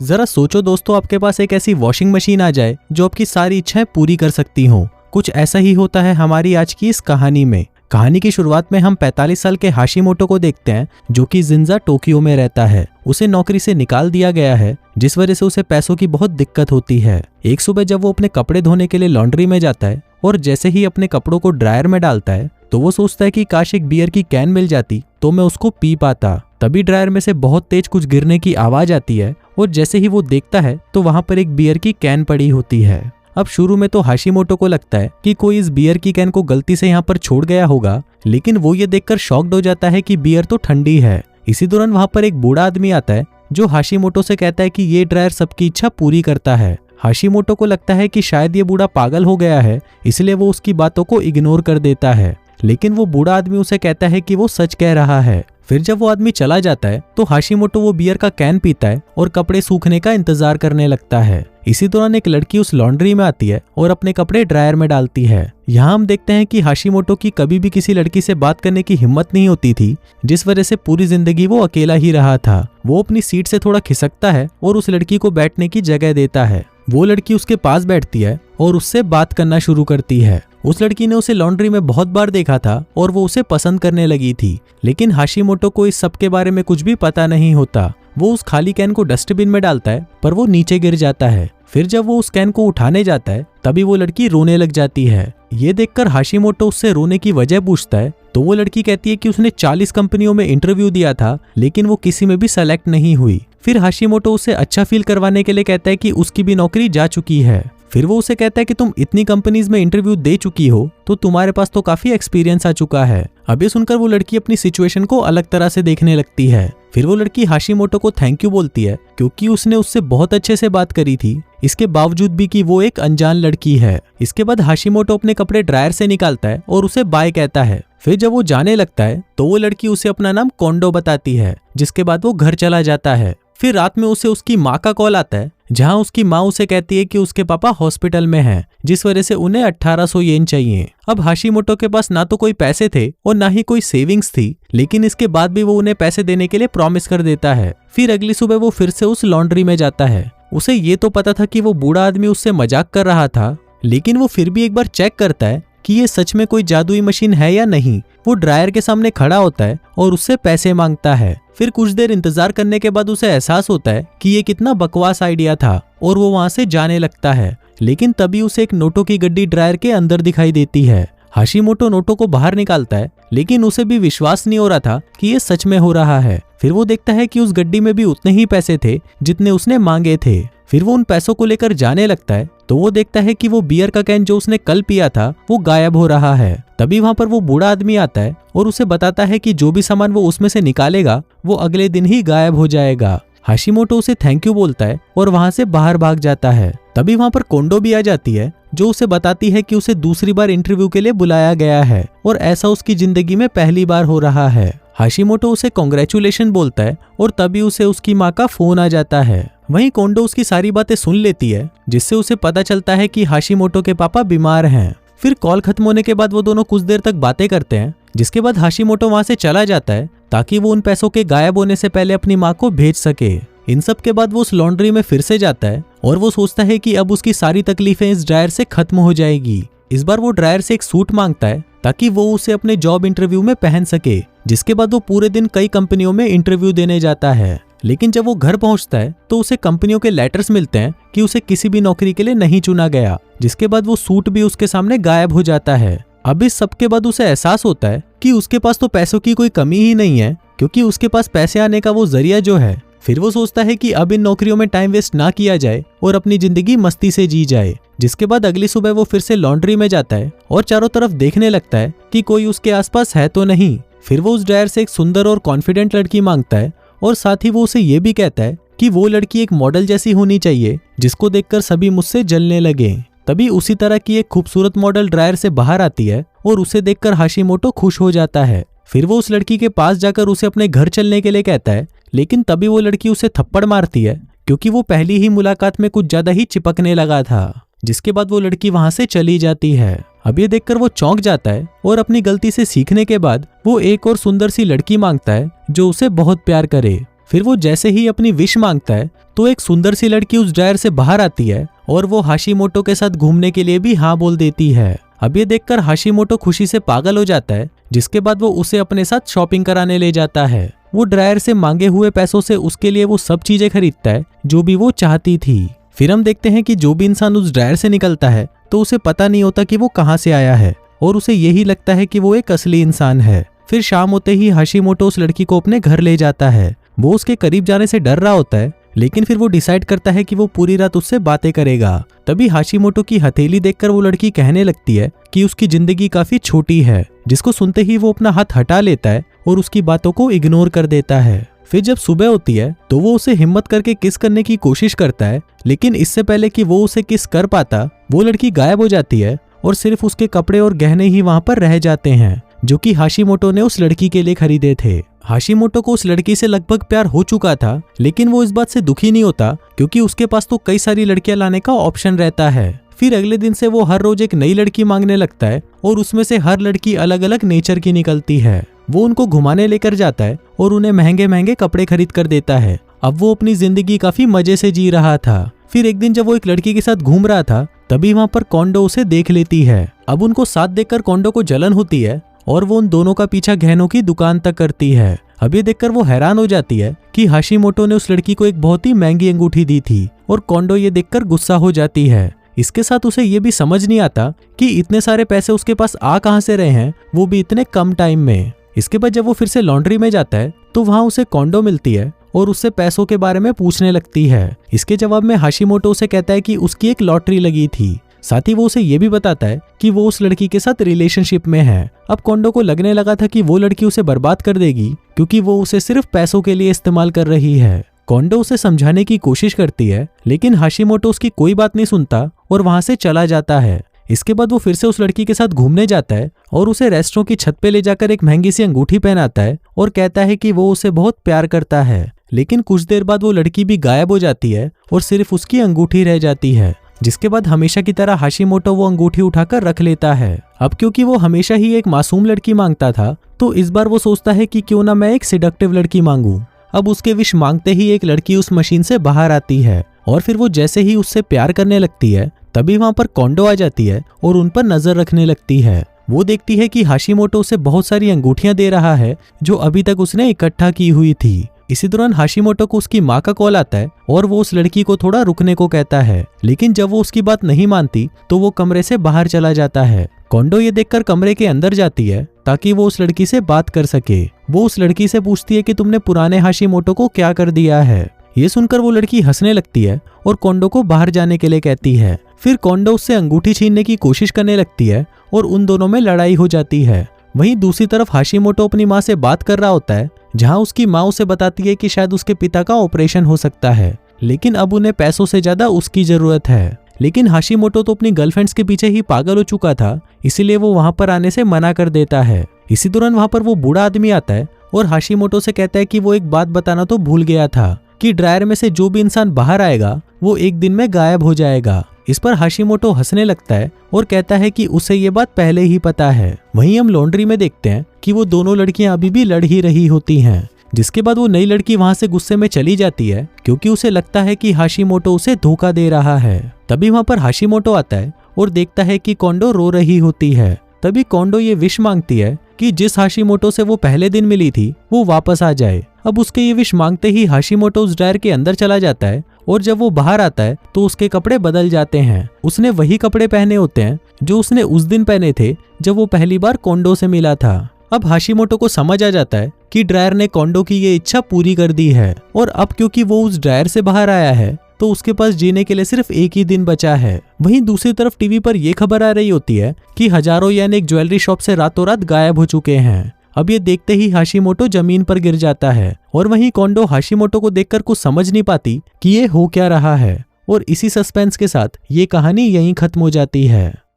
जरा सोचो दोस्तों, आपके पास एक ऐसी वॉशिंग मशीन आ जाए जो आपकी सारी इच्छाएं पूरी कर सकती हो। कुछ ऐसा ही होता है हमारी आज की इस कहानी में। कहानी की शुरुआत में हम 45 साल के हाशिमोटो को देखते हैं, जो कि जिंजा टोक्यो में रहता है। उसे नौकरी से निकाल दिया गया है, जिस वजह से उसे पैसों की बहुत दिक्कत होती है। एक सुबह जब वो अपने कपड़े धोने के लिए लॉन्ड्री में जाता है और जैसे ही अपने कपड़ों को ड्रायर में डालता है तो वो सोचता है कि काश एक बियर की कैन मिल जाती तो मैं उसको पी पाता। तभी ड्रायर में से बहुत तेज कुछ गिरने की आवाज आती है और जैसे ही वो देखता है तो वहां पर एक बियर की कैन पड़ी होती है। अब शुरू में तो हाशिमोटो को लगता है कि कोई इस बियर की कैन को गलती से यहाँ पर छोड़ गया होगा, लेकिन वो ये देखकर शॉक्ड हो जाता है कि बियर तो ठंडी है। इसी दौरान वहां पर एक बूढ़ा आदमी आता है जो हाशिमोटो से कहता है कि ये ड्रायर सबकी इच्छा पूरी करता है। हाशिमोटो को लगता है कि शायद ये बूढ़ा पागल हो गया है, इसलिए वो उसकी बातों को इग्नोर कर देता है, लेकिन वो बूढ़ा आदमी उसे कहता है कि वो सच कह रहा है। फिर जब वो आदमी चला जाता है तो हाशिमोटो वो बियर का कैन पीता है और कपड़े सूखने का इंतजार करने लगता है। इसी दौरान एक लड़की उस लॉन्ड्री में आती है और अपने कपड़े ड्रायर में डालती है। यहाँ हम देखते हैं कि हाशिमोटो की कभी भी किसी लड़की से बात करने की हिम्मत नहीं होती थी, जिस वजह से पूरी जिंदगी वो अकेला ही रहा था। वो अपनी सीट से थोड़ा खिसकता है और उस लड़की को बैठने की जगह देता है। वो लड़की उसके पास बैठती है और उससे बात करना शुरू करती है। उस लड़की ने उसे लॉन्ड्री में बहुत बार देखा था और वो उसे पसंद करने लगी थी, लेकिन हाशिमोटो को इस सब के बारे में कुछ भी पता नहीं होता। वो उस खाली कैन को डस्टबिन में डालता है पर वो नीचे गिर जाता है। फिर जब वो उस कैन को उठाने जाता है तभी वो लड़की रोने लग जाती है। ये देखकर हाशिमोटो उससे रोने की वजह पूछता है तो वो लड़की कहती है कि उसने 40 कंपनियों में इंटरव्यू दिया था, लेकिन वो किसी में भी सेलेक्ट नहीं हुई। फिर हाशिमोटो उसे अच्छा फील करवाने के लिए कहता है कि उसकी भी नौकरी जा चुकी है। फिर वो उसे कहता है कि तुम इतनी कंपनीज में इंटरव्यू दे चुकी हो तो तुम्हारे पास तो काफी एक्सपीरियंस आ चुका है। अब ये सुनकर वो लड़की अपनी सिचुएशन को अलग तरह से देखने लगती है। फिर वो लड़की हाशिमोटो को थैंक यू बोलती है क्योंकि उसने उससे बहुत अच्छे से बात करी थी, इसके बावजूद भी कि वो एक अनजान लड़की है। इसके बाद हाशिमोटो अपने कपड़े ड्रायर से निकालता है और उसे बाय कहता है। फिर जब वो जाने लगता है तो वो लड़की उसे अपना नाम कोंडो बताती है, जिसके बाद वो घर चला जाता है। फिर रात में उसे उसकी माँ का कॉल आता है, जहां उसकी माँ उसे कहती है कि उसके पापा हॉस्पिटल में हैं, जिस वजह से उन्हें 1800 येन चाहिए। अब हाशिमोटो के पास ना तो कोई पैसे थे और ना ही कोई सेविंग्स थी, लेकिन इसके बाद भी वो उन्हें पैसे देने के लिए प्रॉमिस कर देता है। फिर अगली सुबह वो फिर से उस लॉन्ड्री में जाता है। उसे ये तो पता था कि वो बूढ़ा आदमी उससे मजाक कर रहा था, लेकिन वो फिर भी एक बार चेक करता है कि ये सच में कोई जादुई मशीन है या नहीं। वो ड्रायर के सामने खड़ा होता है और उससे पैसे मांगता है। फिर कुछ देर इंतजार करने के बाद उसे एहसास होता है कि ये कितना बकवास आइडिया था और वो वहां से जाने लगता है, लेकिन तभी उसे एक नोटों की गड्डी ड्रायर के अंदर दिखाई देती है। हाशिमोटो नोटों को बाहर निकालता है, लेकिन उसे भी विश्वास नहीं हो रहा था कि ये सच में हो रहा है। फिर वो देखता है कि उस गड्डी में भी उतने ही पैसे थे जितने उसने मांगे थे। फिर वो उन पैसों को लेकर जाने लगता है तो वो देखता है कि वो बियर का कैन जो उसने कल पिया था वो गायब हो रहा है। तभी वहां पर वो बूढ़ा आदमी आता है और उसे बताता है कि जो भी सामान वो उसमें से निकालेगा वो अगले दिन ही गायब हो जाएगा। हाशिमोटो उसे थैंक यू बोलता है और वहां से बाहर भाग जाता है। तभी वहां पर कोंडो भी आ जाती है, जो उसे बताती है कि उसे दूसरी बार इंटरव्यू के लिए बुलाया गया है और ऐसा उसकी जिंदगी में पहली बार हो रहा है। हाशिमोटो उसे कांग्रेचुलेशन बोलता है और तभी उसे उसकी माँ का फोन आ जाता है। वहीं कोंडो उसकी सारी बातें सुन लेती है, जिससे उसे पता चलता है कि हाशिमोटो के पापा बीमार हैं। फिर कॉल खत्म होने के बाद वो दोनों कुछ देर तक बातें करते हैं, जिसके बाद हाशिमोटो वहां से चला जाता है ताकि वो उन पैसों के गायब होने से पहले अपनी माँ को भेज सके। इन सब के बाद वो उस लॉन्ड्री में फिर से जाता है और वो सोचता है कि अब उसकी सारी तकलीफें इस ड्रायर से खत्म हो जाएगी। इस बार वो ड्रायर से एक सूट मांगता है ताकि वो उसे अपने जॉब इंटरव्यू में पहन सके। जिसके बाद वो पूरे दिन कई कंपनियों में इंटरव्यू देने जाता है, लेकिन जब वो घर पहुंचता है तो उसे कंपनियों के लेटर्स मिलते हैं कि उसे किसी भी नौकरी के लिए नहीं चुना गया। जिसके बाद वो सूट भी उसके सामने गायब हो जाता है। अब इस सब के बाद उसे एहसास होता है कि उसके पास तो पैसों की कोई कमी ही नहीं है, क्योंकि उसके पास पैसे आने का वो जरिया जो है। फिर वो सोचता है कि अब इन नौकरियों में टाइम वेस्ट ना किया जाए और अपनी जिंदगी मस्ती से जी जाए। जिसके बाद अगली सुबह वो फिर से लॉन्ड्री में जाता है और चारों तरफ देखने लगता है कि कोई उसके आसपास है तो नहीं। फिर वो उस ड्रायर से एक सुंदर और कॉन्फिडेंट लड़की मांगता है और साथ ही वो उसे ये भी कहता है कि वो लड़की एक मॉडल जैसी होनी चाहिए जिसको देखकर सभी मुझसे जलने लगे। तभी उसी तरह की एक खूबसूरत मॉडल ड्रायर से बाहर आती है और उसे देखकर हाशिमोटो खुश हो जाता है। फिर वो उस लड़की के पास जाकर उसे अपने घर चलने के लिए कहता है, लेकिन तभी वो लड़की उसे थप्पड़ मारती है क्योंकि वो पहली ही मुलाकात में कुछ ज्यादा ही चिपकने लगा था। जिसके बाद वो लड़की वहां से चली जाती है। अब ये देखकर वो चौंक जाता है और अपनी गलती से सीखने के बाद वो एक और सुंदर सी लड़की मांगता है जो उसे बहुत प्यार करे। फिर वो जैसे ही अपनी विश मांगता है तो एक सुंदर सी लड़की उस ड्रायर से बाहर आती है और वो हाशिमोटो के साथ घूमने के लिए भी हाँ बोल देती है। अब ये देखकर हाशिमोटो खुशी से पागल हो जाता है, जिसके बाद वो उसे अपने साथ शॉपिंग कराने ले जाता है। वो ड्रायर से मांगे हुए पैसों से उसके लिए वो सब चीजें खरीदता है जो भी वो चाहती थी। फिर हम देखते हैं कि जो भी इंसान उस ड्रायर से निकलता है तो उसे पता नहीं होता कि वो कहाँ से आया है और उसे यही लगता है कि वो एक असली इंसान है। फिर शाम होते ही हाशिमोटो उस लड़की को अपने घर ले जाता है। वो उसके करीब जाने से डर रहा होता है, लेकिन फिर वो डिसाइड करता है कि वो पूरी रात उससे बातें करेगा। तभी हाशिमोटो की हथेली देखकर वो लड़की कहने लगती है कि उसकी जिंदगी काफी छोटी है, जिसको सुनते ही वो अपना हाथ हटा लेता है और उसकी बातों को इग्नोर कर देता है। फिर जब सुबह होती है तो वो उसे हिम्मत करके किस करने की कोशिश करता है, लेकिन इससे पहले कि वो उसे किस कर पाता वो लड़की गायब हो जाती है और सिर्फ उसके कपड़े और गहने ही वहां पर रह जाते हैं जो कि हाशिमोटो ने उस लड़की के लिए खरीदे थे। हाशिमोटो को उस लड़की से लगभग प्यार हो चुका था, लेकिन वो इस बात से दुखी नहीं होता क्योंकि उसके पास तो कई सारी लड़कियां लाने का ऑप्शन रहता है। फिर अगले दिन से वो हर रोज एक नई लड़की मांगने लगता है और उसमें से हर लड़की अलग अलग नेचर की निकलती है। वो उनको घुमाने लेकर जाता है और उन्हें महंगे महंगे कपड़े खरीद कर देता है। अब वो अपनी जिंदगी काफी मजे से जी रहा था। फिर एक दिन जब वो एक लड़की के साथ घूम रहा था तभी वहां पर कोंडो उसे देख लेती है। अब उनको साथ देखकर कोंडो को जलन होती है और वो उन दोनों का पीछा गहनों की दुकान तक करती है। अब ये देखकर वो हैरान हो जाती है कि हाशिमोटो ने उस लड़की को एक बहुत ही महंगी अंगूठी दी थी और कोंडो ये देखकर गुस्सा हो जाती है। इसके साथ उसे ये भी समझ नहीं आता कि इतने सारे पैसे उसके पास आ कहां से रहे हैं, वो भी इतने कम टाइम में। इसके बाद जब वो फिर से लॉन्ड्री में जाता है तो वहां उसे कोंडो मिलती है और उससे पैसों के बारे में पूछने लगती है। इसके जवाब में हाशिमोटो उसे कहता है कि उसकी एक लॉटरी लगी थी। साथ ही वो उसे ये भी बताता है कि वो उस लड़की के साथ रिलेशनशिप में है। अब कोंडो को लगने लगा था कि वो लड़की उसे बर्बाद कर देगी क्योंकि वो उसे सिर्फ पैसों के लिए इस्तेमाल कर रही है। कोंडो उसे समझाने की कोशिश करती है, लेकिन हाशिमोटो उसकी कोई बात नहीं सुनता और वहां से चला जाता है। इसके बाद वो फिर से उस लड़की के साथ घूमने जाता है और उसे रेस्टोरेंट की छत पे ले जाकर एक महंगी सी अंगूठी पहनाता है और कहता है कि वो उसे बहुत प्यार करता है। लेकिन कुछ देर बाद वो लड़की भी गायब हो जाती है और सिर्फ उसकी अंगूठी रह जाती है, जिसके बाद हमेशा की तरह हाशिमोटो वो अंगूठी उठाकर रख लेता है। अब क्योंकि वो हमेशा ही एक मासूम लड़की मांगता था तो इस बार वो सोचता है कि क्यों ना मैं एक सिडक्टिव लड़की मांगू। अब उसके विश मांगते ही एक लड़की उस मशीन से बाहर आती है और फिर वो जैसे ही उससे प्यार करने लगती है तभी वहां पर कोंडो आ जाती है और उन पर नजर रखने लगती है। वो देखती है कि हाशिमोटो उसे बहुत सारी अंगूठियां दे रहा है जो अभी तक उसने इकट्ठा की हुई थी। इसी दौरान हाशिमोटो को उसकी माँ का कॉल आता है और वो उस लड़की को थोड़ा रुकने को कहता है, लेकिन जब वो उसकी बात नहीं मानती तो वो कमरे से बाहर चला जाता है। कोंडो ये देखकर कमरे के अंदर जाती है ताकि वो उस लड़की से बात कर सके। वो उस लड़की से पूछती है कि तुमने पुराने हाशिमोटो को क्या कर दिया है। ये सुनकर वो लड़की हंसने लगती है और कोंडो को बाहर जाने के लिए कहती है। फिर कोंडो उससे अंगूठी छीनने की कोशिश करने लगती है और उन दोनों में लड़ाई हो जाती है। वहीं दूसरी तरफ हाशिमोटो अपनी माँ से बात कर रहा होता है, जहां उसकी माँ उसे बताती है कि शायद उसके पिता का ऑपरेशन हो सकता है, लेकिन अब उन्हें पैसों से ज्यादा उसकी जरूरत है। लेकिन हाशिमोटो तो अपनी गर्लफ्रेंड्स के पीछे ही पागल हो चुका था, इसीलिए वो वहां पर आने से मना कर देता है। इसी दौरान वहां पर वो बूढ़ा आदमी आता है और हाशिमोटो से कहता है कि वो एक बात बताना तो भूल गया था कि ड्रायर में से जो भी इंसान बाहर आएगा वो एक दिन में गायब हो जाएगा। इस पर हाशिमोटो हंसने लगता है और कहता है कि उसे ये बात पहले ही पता है। वहीं हम लॉन्ड्री में देखते हैं कि वो दोनों लड़कियां अभी भी लड़ ही रही होती हैं, जिसके बाद वो नई लड़की वहां से गुस्से में चली जाती है क्योंकि उसे लगता है कि हाशिमोटो उसे धोखा दे रहा है। तभी वहां पर हाशिमोटो आता है और देखता है कि कोंडो रो रही होती है। तभी कोंडो ये विश मांगती है कि जिस हाशिमोटो से वो पहले दिन मिली थी वो वापस आ जाए। अब उसके ये विश मांगते ही हाशिमोटो उस ड्रायर के अंदर चला जाता है और जब वो बाहर आता है तो उसके कपड़े बदल जाते हैं। उसने वही कपड़े पहने होते हैं जो उसने उस दिन पहने थे जब वो पहली बार कोंडो से मिला था। अब हाशिमोटो को समझ आ जाता है कि ड्रायर ने कोंडो की ये इच्छा पूरी कर दी है और अब क्योंकि वो उस ड्रायर से बाहर आया है तो उसके पास जीने के लिए सिर्फ एक ही दिन बचा है। वहीं दूसरी तरफ टीवी पर यह खबर आ रही होती है कि हजारों येन एक ज्वेलरी शॉप से रातों रात गायब हो चुके हैं। अब ये देखते ही हाशिमोटो जमीन पर गिर जाता है और वहीं कोंडो हाशिमोटो को देखकर कुछ समझ नहीं पाती कि ये हो क्या रहा है। और इसी सस्पेंस के साथ ये कहानी यहीं खत्म हो जाती है।